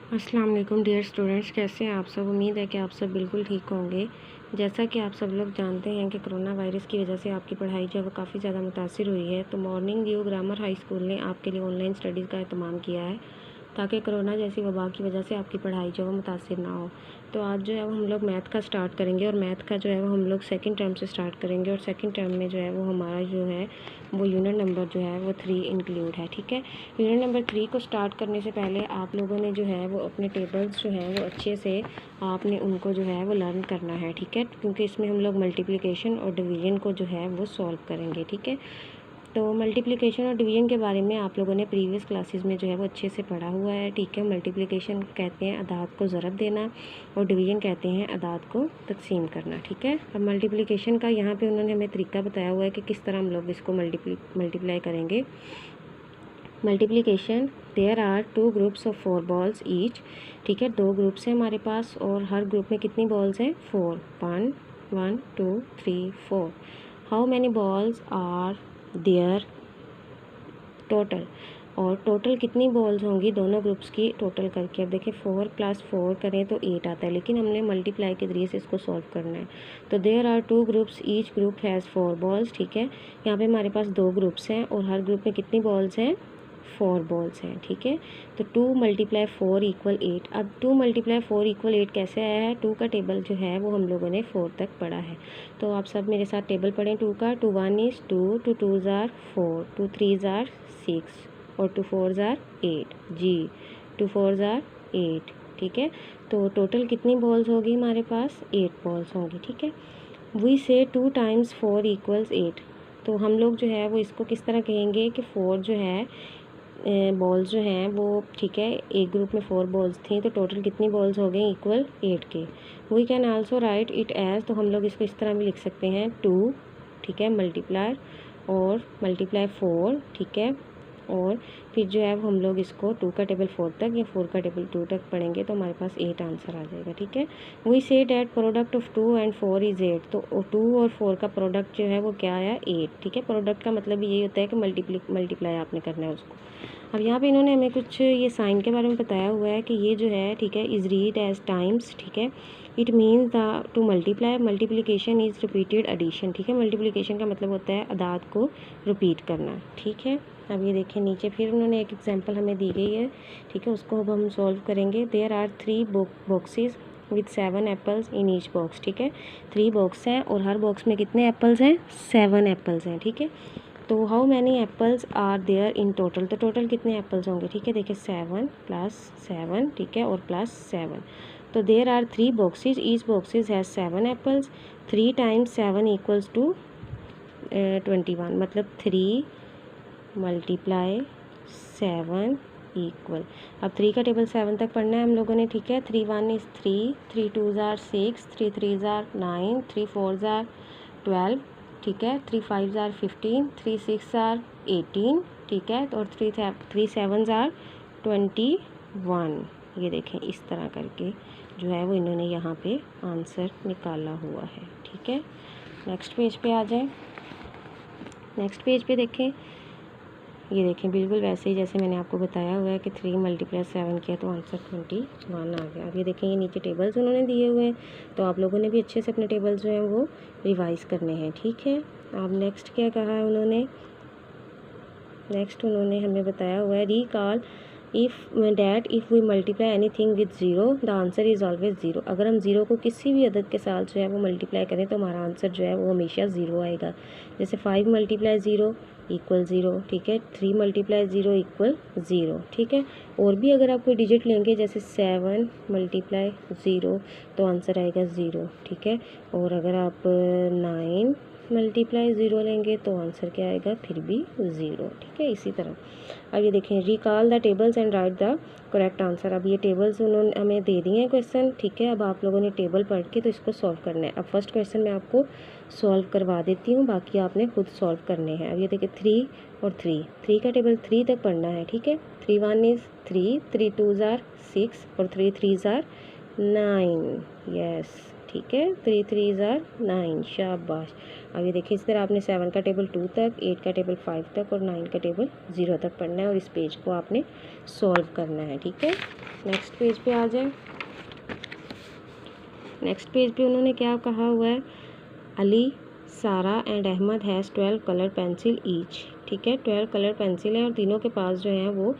अस्सलाम वालेकुम dear students, कैसे हैं आप सब। उम्मीद है कि आप सब बिल्कुल ठीक होंगे। जैसा कि आप सब लोग जानते हैं कि कोरोना वायरस की वजह से आपकी पढ़ाई जो है वो काफ़ी ज़्यादा मुतासिर हुई है, तो morning view grammar high school ने आपके लिए ऑनलाइन स्टडीज़ का एहतमाम किया है ताकि कोरोना जैसी वबा की वजह से आपकी पढ़ाई जो है वो मुतासिर ना हो। तो आज जो है वो हम लोग मैथ का स्टार्ट करेंगे और मैथ का जो है वो हम लोग सेकंड टर्म से स्टार्ट करेंगे और सेकंड टर्म में जो है वो हमारा जो है वो यूनिट नंबर जो है वो 3 इंक्लूड है। ठीक है, यूनिट नंबर 3 को स्टार्ट करने से पहले आप लोगों ने जो है वो अपने टेबल्स जो हैं वो अच्छे से आपने उनको जो है वो लर्न करना है। ठीक है, क्योंकि इसमें हम लोग मल्टीप्लिकेशन और डिवीज़न को जो है वो सॉल्व करेंगे। ठीक है, तो मल्टीप्लिकेशन और डिवीज़न के बारे में आप लोगों ने प्रीवियस क्लासेस में जो है वो अच्छे से पढ़ा हुआ है। ठीक है, मल्टीप्लिकेशन कहते हैं अदाद को ज़रब देना और डिवीज़न कहते हैं अदाद को तकसीम करना। ठीक है, अब मल्टीप्लिकेशन का यहाँ पे उन्होंने हमें तरीका बताया हुआ है कि किस तरह हम लोग इसको मल्टीप्लाई करेंगे। Multiplication, there are 2 groups of 4 balls each. ठीक है, 2 ग्रुप्स हैं हमारे पास और हर ग्रुप में कितनी बॉल्स हैं? 4। 1 1 2 3 4। How many balls are there total, और टोटल कितनी बॉल्स होंगी दोनों ग्रुप्स की टोटल करके। अब देखिए 4 + 4 करें तो 8 आता है, लेकिन हमने मल्टीप्लाई के ज़रिए से इसको सॉल्व करना है। तो there are 2 groups, each group has 4 balls. ठीक है, यहाँ पे हमारे पास 2 ग्रुप्स हैं और हर ग्रुप में कितनी बॉल्स हैं? 4 बॉल्स हैं। ठीक है, तो 2 × 4 = 8। अब 2 × 4 = 8 कैसे आया है? 2 का टेबल जो है वो हम लोगों ने 4 तक पढ़ा है। तो आप सब मेरे साथ टेबल पढ़ें 2 का। 2 1 is 2, 2 2s are 4, 2 3s are 6 और 2 4s are 8 ji, 2 4s are 8। ठीक है, तो टोटल कितनी बॉल्स होगी हमारे पास? 8 बॉल्स होंगी। ठीक है, वी से 2 × 4 = 8। तो हम लोग जो है वो इसको किस तरह कहेंगे कि 4 जो है बॉल्स जो हैं वो, ठीक है, एक ग्रुप में 4 बॉल्स थी तो टोटल कितनी बॉल्स हो गई? इक्वल 8 के। We can also write it as, तो हम लोग इसको इस तरह भी लिख सकते हैं 2, ठीक है, मल्टीप्लाई और मल्टीप्लाई 4। ठीक है, और फिर जो है हम लोग इसको 2 का टेबल 4 तक या 4 का टेबल 2 तक पढ़ेंगे तो हमारे पास 8 आंसर आ जाएगा। ठीक है, we say that product of 2 and 4 is 8। तो 2 और 4 का प्रोडक्ट जो है वो क्या आया? 8। ठीक है, प्रोडक्ट का मतलब यही होता है कि मल्टीप्लाई आपने करना है उसको। अब यहाँ पे इन्होंने हमें कुछ ये साइन के बारे में बताया हुआ है कि ये जो है, ठीक है, इज़ रीड एज टाइम्स। ठीक है, it means the two multiply. Multiplication is repeated addition. ठीक है, मल्टीप्लिकेशन का मतलब होता है अदाद को रिपीट करना। ठीक है, अब ये देखें नीचे फिर उन्होंने एक एग्जांपल हमें दी गई है। ठीक है, उसको अब हम सॉल्व करेंगे। There are 3 boxes with 7 apples in each box. ठीक है, 3 बॉक्स हैं और हर बॉक्स में कितने एप्पल्स हैं? 7 एप्पल्स हैं। ठीक है, तो how many apples are there in total, तो टोटल कितने एप्पल्स होंगे? ठीक है, देखिए 7 + 7, ठीक है, और +7। तो there are 3 boxes, each boxes has 7 apples. 3 × 7 = 21, मतलब 3 × 7 = अब 3 का टेबल 7 तक पढ़ना है हम लोगों ने। ठीक है, 3 1 is 3, 3 2s are 6, 3 3s are 9, 3 4s are 12। ठीक है, 3 5s are 15, 3 6s are 18। ठीक है, और 3 7s are 21। ये देखें इस तरह करके जो है वो इन्होंने यहाँ पे आंसर निकाला हुआ है। ठीक है, नेक्स्ट पेज पे आ जाएं। नेक्स्ट पेज पे देखें, ये देखें बिल्कुल वैसे ही जैसे मैंने आपको बताया हुआ है कि 3 × 7 किया तो आंसर 21 आ गया। अब ये देखें ये नीचे टेबल्स उन्होंने दिए हुए हैं, तो आप लोगों ने भी अच्छे से अपने टेबल्स जो हैं वो रिवाइज़ करने हैं। ठीक है, अब नेक्स्ट क्या कहा है उन्होंने? नेक्स्ट उन्होंने हमें बताया हुआ है recall if we multiply anything with 0 the answer is always 0। अगर हम 0 को किसी भी अदद के साथ जो है वो मल्टीप्लाई करें तो हमारा आंसर जो है वो हमेशा 0 आएगा। जैसे 5 × 0 = 0। ठीक है, 3 × 0 = 0। ठीक है, और भी अगर आप कोई डिजिट लेंगे जैसे 7 × 0 तो आंसर आएगा 0। ठीक है, और अगर आप 9 × 0 लेंगे तो आंसर क्या आएगा? फिर भी 0। ठीक है, इसी तरह अब ये देखें recall the tables and right the correct answer. अब ये टेबल्स उन्होंने हमें दे दिए हैं क्वेश्चन। ठीक है, अब आप लोगों ने टेबल पढ़ के तो इसको सॉल्व करना है। अब फर्स्ट क्वेश्चन मैं आपको सॉल्व करवा देती हूँ, बाकी आपने खुद सॉल्व करने हैं। अब ये देखिए 3 और 3 का टेबल 3 तक पढ़ना है। ठीक है, 3 1 is 3, 3 2s are 6 और 3 3s are 9। यस, ठीक है, 3 3s are 9। शाबाश। अब ये देखिए इस तरह आपने 7 का टेबल 2 तक, 8 का टेबल 5 तक और 9 का टेबल 0 तक पढ़ना है और इस पेज को आपने सॉल्व करना है। ठीक है। नेक्स्ट पेज पे आ जाए। नेक्स्ट पेज पे उन्होंने क्या कहा हुआ है, Ali, Sara and Ahmed has 12 colour pencil each. ठीक है, 12 कलर पेंसिल है और तीनों के पास जो है वो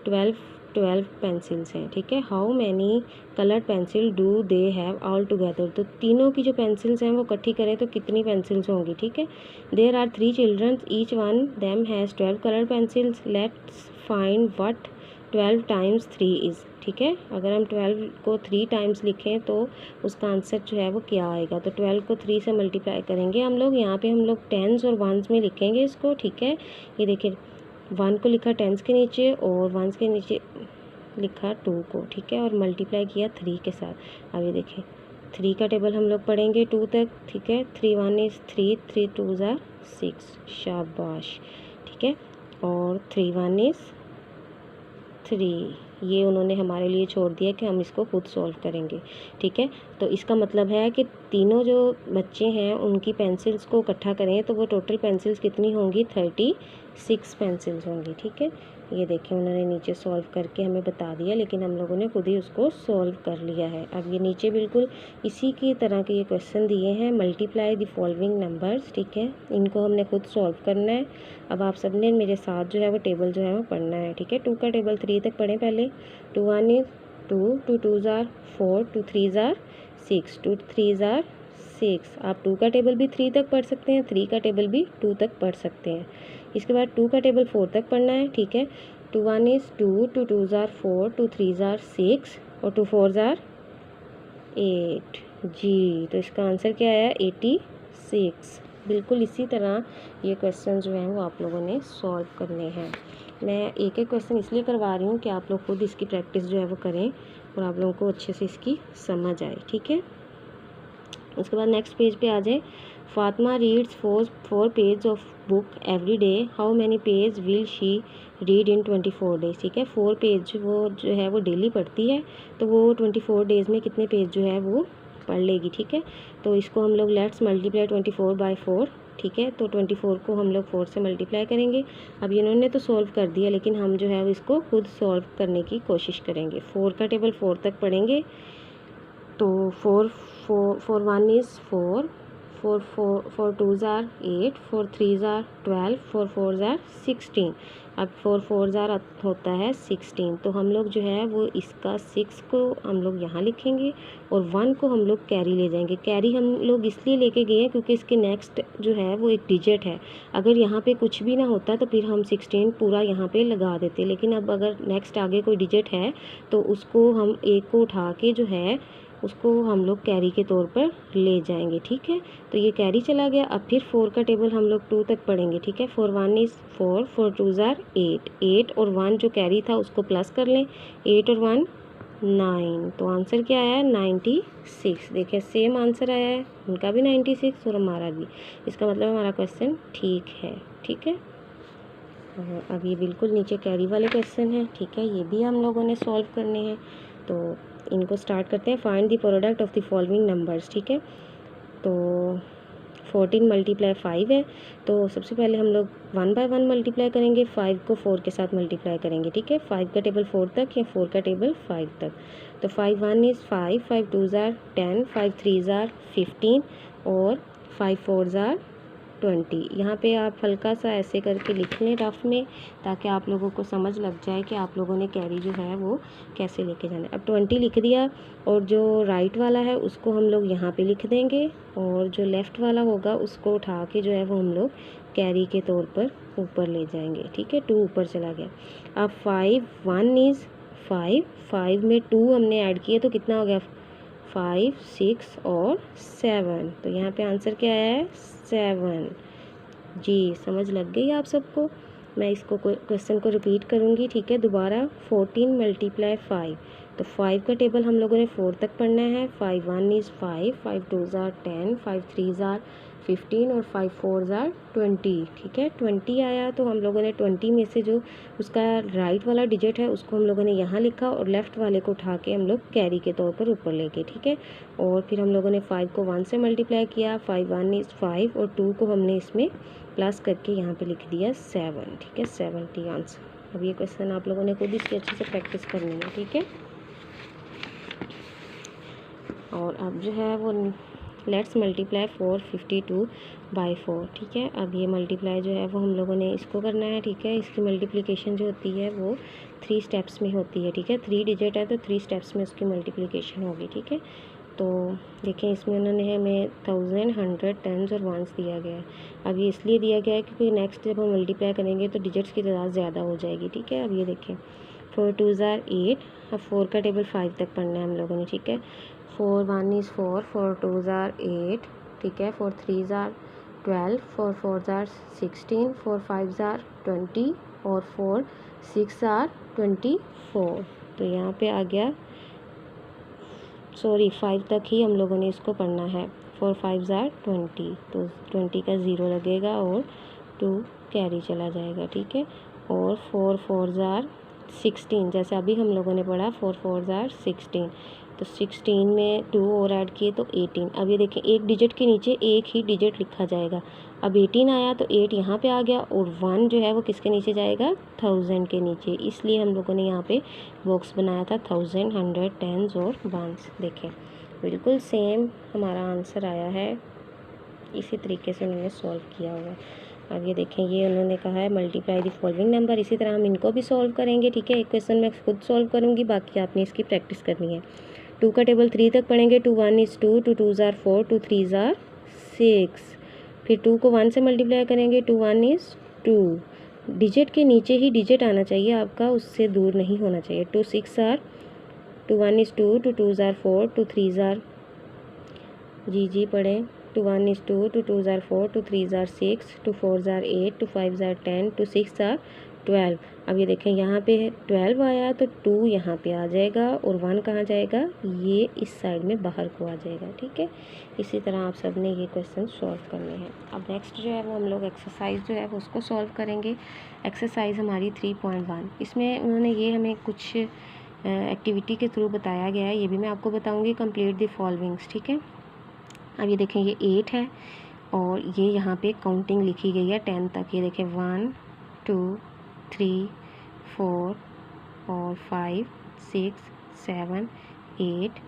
12 पेंसिल्स हैं। ठीक है, how many colour pencil do they have all together. तो तीनों की जो पेंसिल्स हैं वो इकट्ठी करें तो कितनी पेंसिल्स होंगी। ठीक है, there are 3 children, each one them has 12 colour pencils, let's find what 12 times 3 is. ठीक है, अगर हम 12 को 3 टाइम्स लिखें तो उसका आंसर जो है वो क्या आएगा। तो 12 को 3 से मल्टीप्लाई करेंगे हम लोग। यहाँ पे हम लोग टेंस और वंस में लिखेंगे इसको। ठीक है, ये देखिए 1 को लिखा टेंस के नीचे और वंस के नीचे लिखा 2 को। ठीक है, और मल्टीप्लाई किया 3 के साथ। अब ये देखिए 3 का टेबल हम लोग पढ़ेंगे 2 तक। ठीक है, 3 1 इज़ 3, 3 2 ज़ार 6, शाबाश। ठीक है, और 3 1 इज़ 3, ये उन्होंने हमारे लिए छोड़ दिया कि हम इसको खुद सॉल्व करेंगे। ठीक है, तो इसका मतलब है कि तीनों जो बच्चे हैं उनकी पेंसिल्स को इकट्ठा करें तो वो टोटल पेंसिल्स कितनी होंगी, 36 पेंसिल्स होंगी। ठीक है, ये देखिए उन्होंने नीचे सॉल्व करके हमें बता दिया, लेकिन हम लोगों ने खुद ही उसको सॉल्व कर लिया है। अब ये नीचे बिल्कुल इसी की तरह के ये क्वेश्चन दिए हैं, मल्टीप्लाई द फॉलोइंग नंबर्स। ठीक है, इनको हमने खुद सॉल्व करना है। अब आप सब ने मेरे साथ जो है वो टेबल जो है वो पढ़ना है। ठीक है, 2 का टेबल 3 तक पढ़ें पहले। 2 1 इज़ 2, 2 2 ज़ार 4, 2 3 ज़ार 6, 2 3 ज़ार 6। आप 2 का टेबल भी 3 तक पढ़ सकते हैं, 3 का टेबल भी 2 तक पढ़ सकते हैं। इसके बाद 2 का टेबल 4 तक पढ़ना है। ठीक है, 2 1 इज़ 2, 2 2 ज़ार 4, 2 3 ज़ार 6 और 2 4 ज़ार 8। जी, तो इसका आंसर क्या आया, 86। बिल्कुल इसी तरह ये क्वेश्चन जो हैं वो आप लोगों ने सॉल्व करने हैं। मैं एक एक क्वेश्चन इसलिए करवा रही हूँ कि आप लोग खुद इसकी प्रैक्टिस जो है वो करें और आप लोगों को अच्छे से इसकी समझ आए। ठीक है, उसके बाद नेक्स्ट पेज पे आ जाए। Fatima reads 4 page of book every day, how many page will she read in 24 days. ठीक है, 4 पेज वो जो है वो डेली पढ़ती है, तो वो 24 डेज़ में कितने पेज जो है वो पढ़ लेगी। ठीक है, तो इसको हम लोग लेट्स मल्टीप्लाई 24 बाई 4। ठीक है, तो 24 को हम लोग 4 से मल्टीप्लाई करेंगे। अब इन्होंने तो सॉल्व कर दिया, लेकिन हम जो है इसको खुद सॉल्व करने की कोशिश करेंगे। 4 का टेबल 4 तक पढ़ेंगे। तो 4 1 इज़ 4, 4 2 ज़ार 8, 4 3 ज़ार 12, 4 4 ज़ार 16। अब 4 4 ज़ार होता है 16, तो हम लोग जो है वो इसका 6 को हम लोग यहाँ लिखेंगे और 1 को हम लोग कैरी ले जाएंगे। कैरी हम लोग इसलिए लेके गए हैं क्योंकि इसके नेक्स्ट जो है वो एक डिजिट है। अगर यहाँ पे कुछ भी ना होता तो फिर हम 16 पूरा यहाँ पे लगा देते, लेकिन अब अगर नेक्स्ट आगे कोई डिजिट है तो उसको हम एक को उठा के जो है उसको हम लोग कैरी के तौर पर ले जाएंगे। ठीक है, तो ये कैरी चला गया। अब फिर 4 का टेबल हम लोग 2 तक पढ़ेंगे। ठीक है, 4 1 इज़ 4, 4 2 ज़ार 8, 8 और 1 जो कैरी था उसको प्लस कर लें, 8 और 1 9। तो आंसर क्या आया, 96। देखिए सेम आंसर आया है, उनका भी 96 और हमारा भी। इसका मतलब हमारा क्वेश्चन ठीक है। ठीक है, अब ये बिल्कुल नीचे कैरी वाले क्वेश्चन हैं। ठीक है, ये भी हम लोगों ने सॉल्व करने हैं, तो इनको स्टार्ट करते हैं। Find the product of the following numbers. ठीक है, तो 14 मल्टीप्लाई 5 है, तो सबसे पहले हम लोग 1 बाय 1 मल्टीप्लाई करेंगे। 5 को 4 के साथ मल्टीप्लाई करेंगे। ठीक है, 5 का टेबल 4 तक या 4 का टेबल 5 तक। तो 5 1 इज़ 5, 5 2 ज़ार 10, 5 3 ज़ार 15 और 5 4 ज़ार 20। यहाँ पे आप हल्का सा ऐसे करके लिख लें रफ में, ताकि आप लोगों को समझ लग जाए कि आप लोगों ने कैरी जो है वो कैसे लेके जाना है। अब 20 लिख दिया और जो राइट वाला है उसको हम लोग यहाँ पे लिख देंगे और जो लेफ़्ट वाला होगा उसको उठा के जो है वो हम लोग कैरी के तौर पर ऊपर ले जाएंगे। ठीक है, 2 ऊपर चला गया। अब 5 1 इज़ 5, 5 में 2 हमने ऐड किए तो कितना हो गया, 5 6 और 7। तो यहाँ पे आंसर क्या आया है, 7। जी, समझ लग गई आप सबको। मैं इसको क्वेश्चन को रिपीट करूँगी। ठीक है, दोबारा 14 मल्टीप्लाई 5। तो 5 का टेबल हम लोगों ने 4 तक पढ़ना है। 5 1 इज़ 5, 5 2 ज़ार 10, 5 3 ज़ार 15 और 5 4 ज़ार 20। ठीक है, 20 आया तो हम लोगों ने 20 में से जो उसका राइट वाला डिजिट है उसको हम लोगों ने यहाँ लिखा और लेफ़्ट वाले को उठा के हम लोग कैरी के तौर पर ऊपर लेके। ठीक है, और फिर हम लोगों ने 5 को 1 से मल्टीप्लाई किया। 5 1 इज़ 5 और 2 को हमने इसमें प्लस करके यहाँ पे लिख दिया 7। ठीक है, 70 आंसर। अब ये क्वेश्चन आप लोगों ने खुद इसकी अच्छे से प्रैक्टिस करनी है। ठीक है, और अब जो है वो लेट्स मल्टीप्लाई 452 बाई 4, ठीक है। अब ये मल्टीप्लाई जो है वो हम लोगों ने इसको करना है, ठीक है। इसकी मल्टीप्लिकेशन जो होती है वो 3 स्टेप्स में होती है, ठीक है। 3 डिजिट है तो 3 स्टेप्स में उसकी मल्टीप्लिकेशन होगी, ठीक है। तो देखें इसमें उन्होंने हमें 1000, 100, टेंस और वंस दिया गया है। अब ये इसलिए दिया गया है क्योंकि नेक्स्ट जब हम मल्टीप्लाई करेंगे तो डिजिट्स की तादाद ज़्यादा हो जाएगी, ठीक है। अब ये देखें 4 2s are 8। अब 4 का टेबल 5 तक पढ़ना है हम लोगों ने, ठीक है। 4 1 is 4, 4 2s are 8, ठीक है। 4 3s are 12, 4 4s are 16, 4 5s are 20 और 4 6 are 24। तो यहाँ पे आ गया, सॉरी 5 तक ही हम लोगों ने इसको पढ़ना है। 4 5s are 20, तो 20 का 0 लगेगा और 2 कैरी चला जाएगा, ठीक है। और 4 4s are 16, जैसे अभी हम लोगों ने पढ़ा 4 4s are 16, तो 16 में 2 और ऐड किए तो 18। अब ये देखें एक डिजिट के नीचे एक ही डिजिट लिखा जाएगा। अब 18 आया तो 8 यहाँ पे आ गया और 1 जो है वो किसके नीचे जाएगा, 1000 के नीचे। इसलिए हम लोगों ने यहाँ पे बॉक्स बनाया था 1000, 100, टेंस और वंस। देखें बिल्कुल सेम हमारा आंसर आया है, इसी तरीके से उन्होंने सॉल्व किया होगा। अब ये देखें ये उन्होंने कहा है मल्टीप्लाई द फॉलोइंग नंबर। इसी तरह हम इनको भी सॉल्व करेंगे, ठीक है। एक क्वेश्चन मैं खुद सॉल्व करूँगी, बाकी आपने इसकी प्रैक्टिस करनी है। 2 का टेबल 3 तक पढ़ेंगे। 2 1 is 2, 2 2s are 4, 2 3s are 6। फिर 2 को 1 से मल्टीप्लाई करेंगे। 2 1 is 2, डिजिट के नीचे ही डिजिट आना चाहिए आपका, उससे दूर नहीं होना चाहिए। 2 6 are 2 1 is 2, 2 2s are 4, 2 3s are, जी पढ़ें। 2 1 is 2, 2 2s are 4, 2 3s are 6, 2 4s are 8, 2 5s are 10, 2 6 are 12। अब ये देखें यहाँ पे 12 आया तो 2 यहाँ पे आ जाएगा और 1 कहाँ जाएगा, ये इस साइड में बाहर को आ जाएगा, ठीक है। इसी तरह आप सब ने ये क्वेश्चन सॉल्व करने हैं। अब नेक्स्ट जो है वो हम लोग एक्सरसाइज जो है वो उसको सॉल्व करेंगे। एक्सरसाइज हमारी 3.1, इसमें उन्होंने ये हमें कुछ एक्टिविटी के थ्रू बताया गया है, ये भी मैं आपको बताऊँगी। कंप्लीट द फॉलोइंग्स, ठीक है। अब ये देखें ये 8 है और ये यहाँ पे काउंटिंग लिखी गई है 10 तक। ये देखें 1 2 3 4 और 5 6 7 8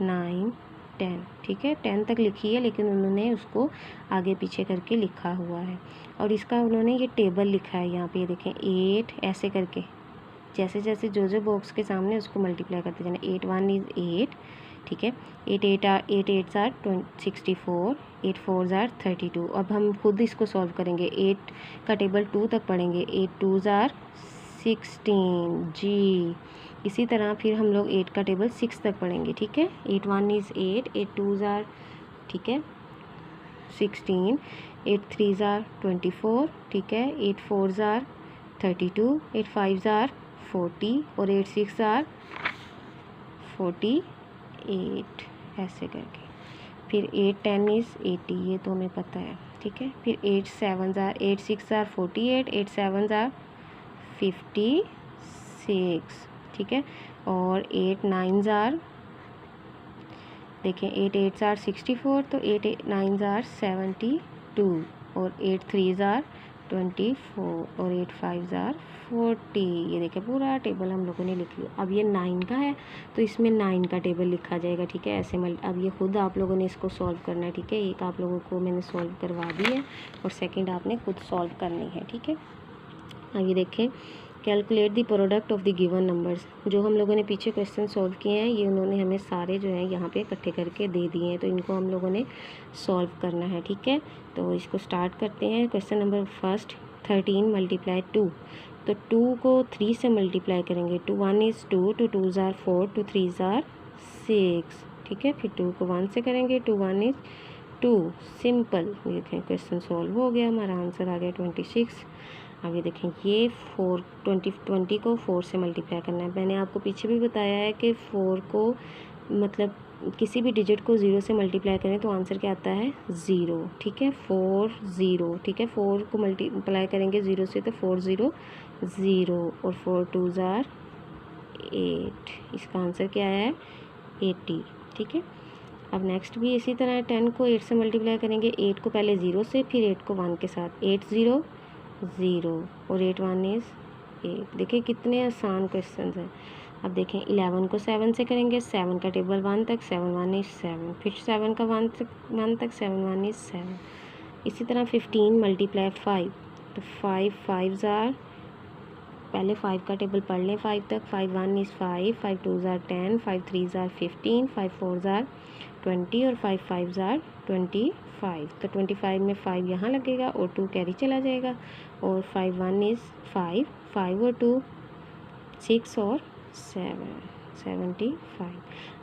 9 10, ठीक है। 10 तक लिखी है लेकिन उन्होंने उसको आगे पीछे करके लिखा हुआ है। और इसका उन्होंने ये टेबल लिखा है यहाँ पे, ये देखें 8 ऐसे करके, जैसे जैसे जो बॉक्स के सामने उसको मल्टीप्लाई करते जाना। 8 1 is 8, ठीक है। 8 8s are 64, 8 4s are 32। अब हम खुद इसको सॉल्व करेंगे। 8 का टेबल 2 तक पढ़ेंगे। 8 2s are 16, जी। इसी तरह फिर हम लोग 8 का टेबल 6 तक पढ़ेंगे, ठीक है। 8 1 is 8, 8 2s are, ठीक है, 16, 8 3s are 24, ठीक है। 8 4s are 32, 8 5s are 40 और 8 6 are 48, ऐसे करके। फिर 8 10 is 80, ये तो हमें पता है, ठीक है। फिर 8 7s are 8 6 are 48, 8 7s are 56, ठीक है। और 8 9s are, देखें 8 8s are 64, तो 8 9s are 72 और 8 3s are 24 और 8 5s are 40। ये देखें पूरा टेबल हम लोगों ने लिख लिया। अब ये 9 का है तो इसमें 9 का टेबल लिखा जाएगा, ठीक है। ऐसे अब ये खुद आप लोगों ने इसको सॉल्व करना है, ठीक है। एक आप लोगों को मैंने सॉल्व करवा दी है और सेकंड आपने खुद सॉल्व करनी है, ठीक है। अब ये देखें calculate the product of the given numbers. जो हम लोगों ने पीछे क्वेश्चन सॉल्व किए हैं ये उन्होंने हमें सारे जो है यहाँ पे इकट्ठे करके दे दिए हैं, तो इनको हम लोगों ने सॉल्व करना है, ठीक है। तो इसको स्टार्ट करते हैं। Question number first, 13 multiply 2। तो 2 को 3 से मल्टीप्लाई करेंगे। 2 1 is 2, 2 2s are 4, 2 3s are 6, ठीक है। फिर 2 को 1 से करेंगे। 2 1 is 2, सिंपल। देखें क्वेश्चन सॉल्व हो गया, हमारा आंसर आ गया 26। अब ये देखें ये 20 को 4 से मल्टीप्लाई करना है। मैंने आपको पीछे भी बताया है कि 4 को मतलब किसी भी डिजिट को 0 से मल्टीप्लाई करें तो आंसर क्या आता है, 0, ठीक है। 4 0, ठीक है। 4 को मल्टीप्लाई करेंगे 0 से तो 4 0 0 और 4 2s are 8। इसका आंसर क्या है, 80, ठीक है। अब नेक्स्ट भी इसी तरह 10 को 8 से मल्टीप्लाई करेंगे। 8 को पहले 0 से, फिर 8 को 1 के साथ। 8 0 0 और 8 1 is 8। देखिए कितने आसान क्वेश्चन हैं। अब देखें 11 को 7 से करेंगे, 7 का टेबल 1 तक, 7 1 इज़ 7, फिर 7 का 1 तक 7 1 इज़ 7। इसी तरह 15 मल्टीप्लाई 5, तो 5 5 ज़ार, पहले 5 का टेबल पढ़ लें 5 तक, 5 1 इज़ 5, 5 2 ज़ार 10, 5 3 ज़ार 15, 5 4 ज़ार 20 और 5 5 ज़ार 25। तो 25 में 5 यहाँ लगेगा और 2 कैरी चला जाएगा, और 5 1 इज़ 5, 5 और 2 6 और 7 75।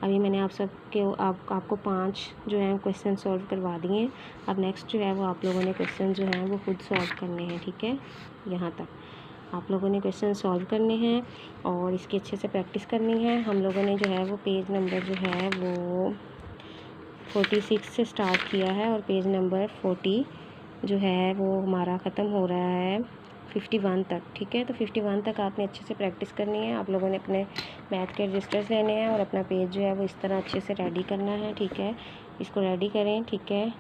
अभी मैंने आपको 5 जो है क्वेश्चन सॉल्व करवा दिए हैं। अब नेक्स्ट जो है वो आप लोगों ने क्वेश्चन जो है वो खुद सॉल्व करने हैं, ठीक है। यहाँ तक आप लोगों ने क्वेश्चन सॉल्व करने हैं और इसकी अच्छे से प्रैक्टिस करनी है। हम लोगों ने जो है वो पेज नंबर जो है वो 46 से स्टार्ट किया है और पेज नंबर 40 जो है वो हमारा ख़त्म हो रहा है 51 तक, ठीक है। तो 51 तक आपने अच्छे से प्रैक्टिस करनी है। आप लोगों ने अपने मैथ के रजिस्टर्स लेने हैं और अपना पेज जो है वो इस तरह अच्छे से रेडी करना है, ठीक है। इसको रेडी करें, ठीक है।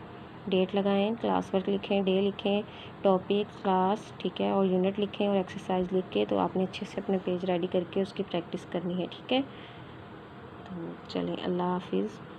डेट लगाएं, क्लास वर्क लिखें, डे लिखें, टॉपिक, क्लास, ठीक है, और यूनिट लिखें और एक्सरसाइज लिख के तो आपने अच्छे से अपने पेज रेडी करके उसकी प्रैक्टिस करनी है, ठीक है। तो चलें, अल्लाह हाफिज़।